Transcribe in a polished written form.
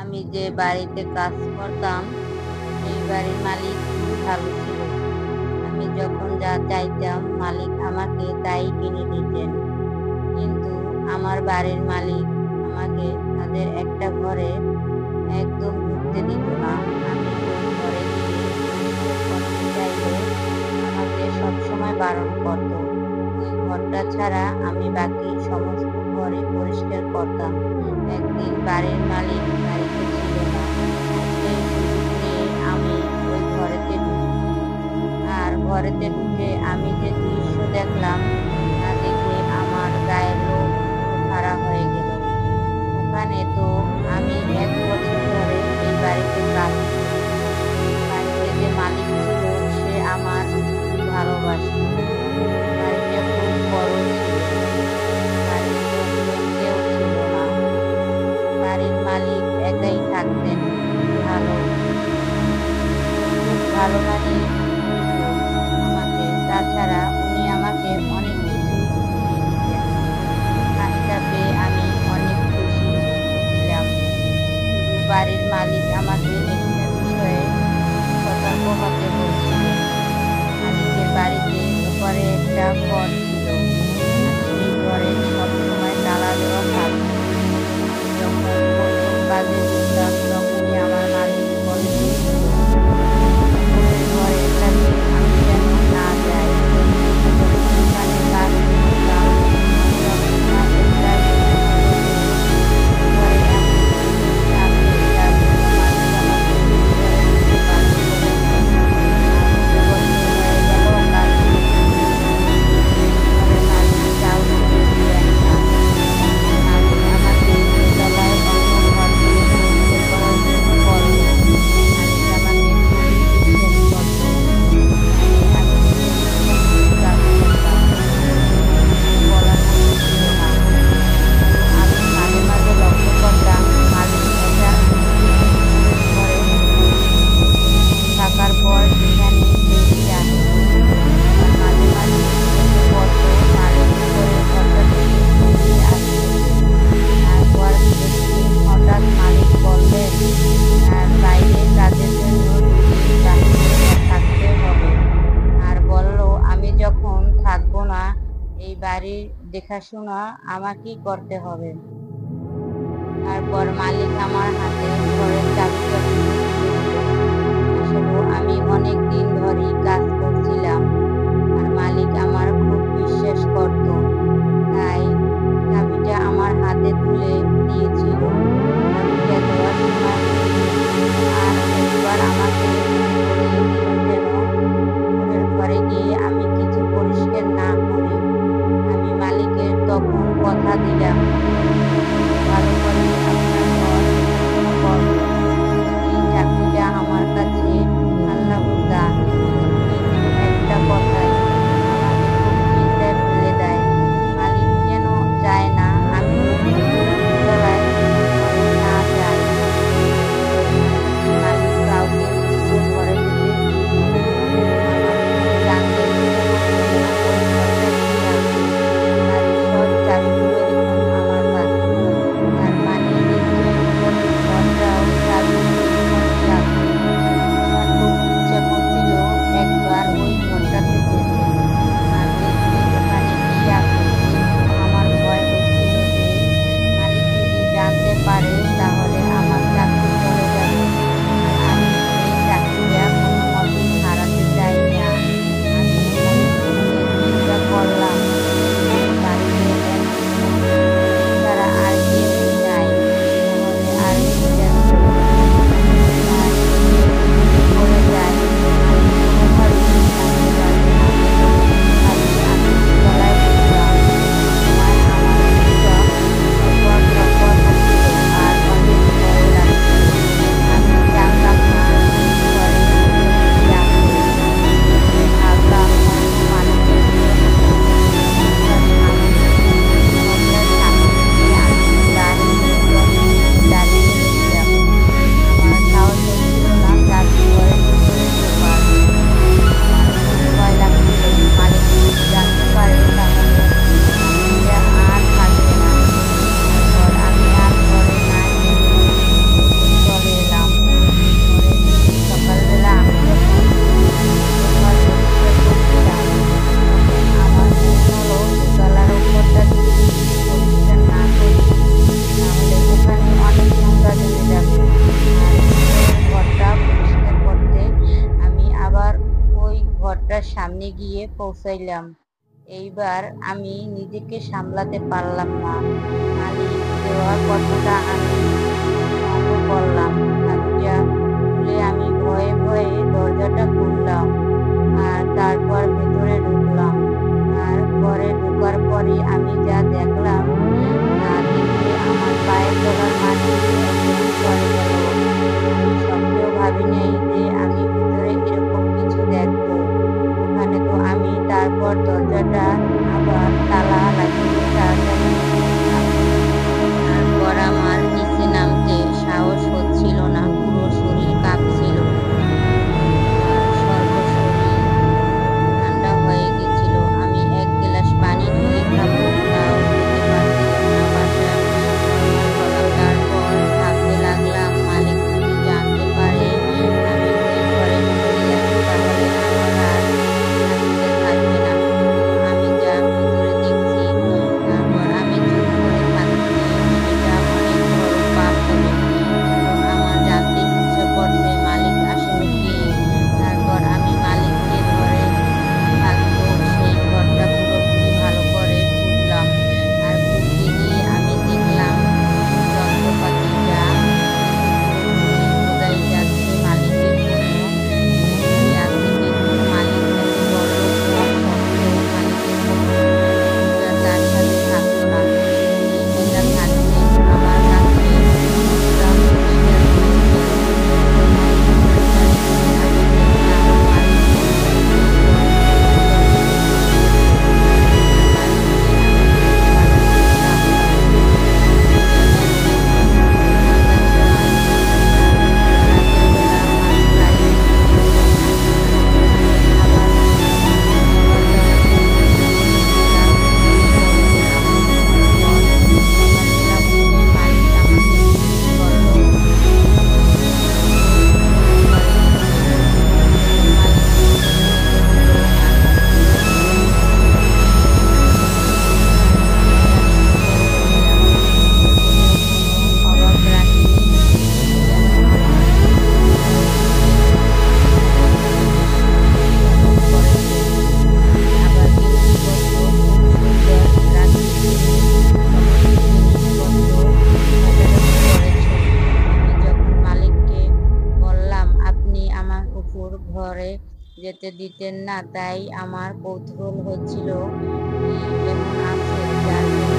আমি যে বাড়িতে কাজ করতাম সেই বাড়ির মালিক খুব ভালো ছিল। আমি যখন যা চাইতাম মালিক আমাকে তাই কিনে দিতেন। কিন্তু আমার বাড়ির মালিক আমাকে তাদের একটা ঘরে একদম ঢুকতে দিত না। আমি ওই ঘরে গিয়ে পরিষ্কার করতে চাইলে আমাকে সবসময় বারণ করত। ওই ঘরটা ছাড়া আমি বাকি সমস্ত ঘরে পরিষ্কার করতাম। একদিন বাড়ির মালিক বাড়িতে ছিল না। সেই সুযোগ নিয়ে আমি ওই ঘরেতে ঢুকি। আর ঘরেতে ঢুকে আমি যে দৃশ্য দেখলাম তা দেখে আমার গায়ের লোম খাড়া হয়ে গেল। ওখানে তো আমি ১ বছর ধরে এই বাড়িতে কাজ করি। বাড়িতে যে মালিক ছিল সে আমার খুবই ভালোবাসত। বাড়িটা খুব বড় ছিল। বাড়ির লোকজন কেউ ছিল না। বাড়ির মালিক একাই থাকতেন। খুব ভালো মানিয়ে নিত আমাকে। তাছাড়া উনি আমাকে অনেক কিছু শিখিয়ে দিতেন। কাজটা পেয়ে আমি অনেক খুশি ছিলাম। শুধু বাড়ির মালিক আমাকে একটা বিষয়ে সতর্ক হতে বলছিলেন। মালিকের বাড়িতে উপরে একটা ঘর ছিল। সেই ঘরে সবসময় তালা দেওয়া থাকত। আমি যখন প্রথম কাজে ঢুকতাম তখনই আমার মালিক বলতেন, "ওই ঘরেটাতে আমি যেন না যাই।" ওখানে কাজ করতাম সবসময় একটাই কথা হতো, "ঘরে এমন কিছু আছে যা কোনো মালিক আমাকে ভিতরে ঢুকতে বারণ করেছে।" আমি বিপদে হয়ে গেল কাজ করতে। ঘরের মালিক কাউকে দিলেন না। মালিক আমাকে দোতলায় অন্য ঘরগুলো পরিষ্কার করার জন্য বলল। মালিক আমাকে খুবই বিশ্বাস করত। তাই আমি নিজের মতো কাজ করতাম। কিছু বলার মতো ছিল না। কিন্তু আমি মাঝে মাঝে লক্ষ্য করতাম মালিক একটা ঘরে থাকার পর সেখানে বেরিয়ে আসত। আবার মাঝে মাঝে চোখে পড়ত মালিক উপরের ঘরটা থেকে বেরিয়ে আসছে। তারপর একদিন হঠাৎ মালিক বললেন, "বাইরে কাজের জন্য ২ দিন বাহিরে থাকতে হবে।" আর বলল, "আমি যখন থাকবো না এই বাড়ির দেখাশোনা আমাকেই করতে হবে।" তারপর মালিক আমার হাতে ঘরের চাবিটা তুলে দিল। আসলে আমি অনেক দিন ধরেই কাজ করছিলাম আর মালিক আমার খুব বিশ্বাস করত। তাই চাবিটা আমার হাতে তুলে দিয়েছিল। চাবিটা দেওয়ার সময় আর একবার আমাকে বলিয়ে দিল যেন উপরের ঘরে গিয়ে আমি কিছু পরিষ্কার না করি। আমি মালিকের তখন কথা দিলাম, ভালো করে আপনার ঘর দেখাশোনা করব। এই চাকরিটা আমার কাছে আল্লাহর দান। সামনে গিয়ে পৌঁছাইলাম। এইবার আমি নিজেকে সামলাতে পারলাম না। মালিক দেওয়া কথাটা আমি ভঙ্গ করলাম। চাবিটা খুলে আমি ভয়ে ভয়ে দরজাটা খুললাম আর তারপর ভেতরে ঢুকলাম। আর ঘরে ঢোকার পরে আমি যা দেখলাম তা দেখে আমার পায়ের তলার মাটি একদম সরে গেল। আমি স্বপ্নেও ভাবি নাই যে আমি ভিতরে এরকম কিছু দেখবো। ওখানে তো আমি তারপর দরজাটা আবার তালা লাগিয়ে তাড়াতাড়ি উঠলাম। তারপর আমার নিচে নামতে সাহস হচ্ছিল না, পুরো শরীর কাঁপছিল আর সর্বশরীর ঠান্ডা হয়ে গেছিল। আমি এক গ্লাস পানি নিয়ে খাবো তাও খেতে পারছিলাম না। বাসায় রওনা হলাম। তারপর ভাবতে লাগলাম, মালিক যদি জানতে পারে আমি ওই ঘরে ঢুকে গেছি তাহলে আমার আর শান্তিতে থাকবে না। কিন্তু আমি যা ভিতরে দেখছি, তারপর আমি চুপ করে থাকছি, সেটা অনেক বড় পাপ হবে। এখন আমার জানতে ইচ্ছে করছে মালিক আসলে কে। তারপর আমি মালিককে ঘরে থাকতো সেই ঘরটা পুরোপুরি ভালো করে খুঁজলাম। আর খুঁজতে গিয়ে আমি দেখলাম যন্ত্রপাতি যা পুরোপুরি বোঝাই যাচ্ছে মালিকের কোনো মূর্তি আছে, কিন্তু মালিক এত বড়লোক হওয়া সত্ত্বেও মালিকের কোনো মুদ্রা তার সাথে থাকতো না। উনি যেটা থাকতেন আমার কাছে পুরা পরিষ্কার হয়েছিল। ওই ঘরটা ঢুকে আমি দেখলাম মালিকের সেই ঘর একদম ঘরে যেতে দিতেন না, তাই আমার কৌতূহল হচ্ছিল কি এমন আছে যার জন্য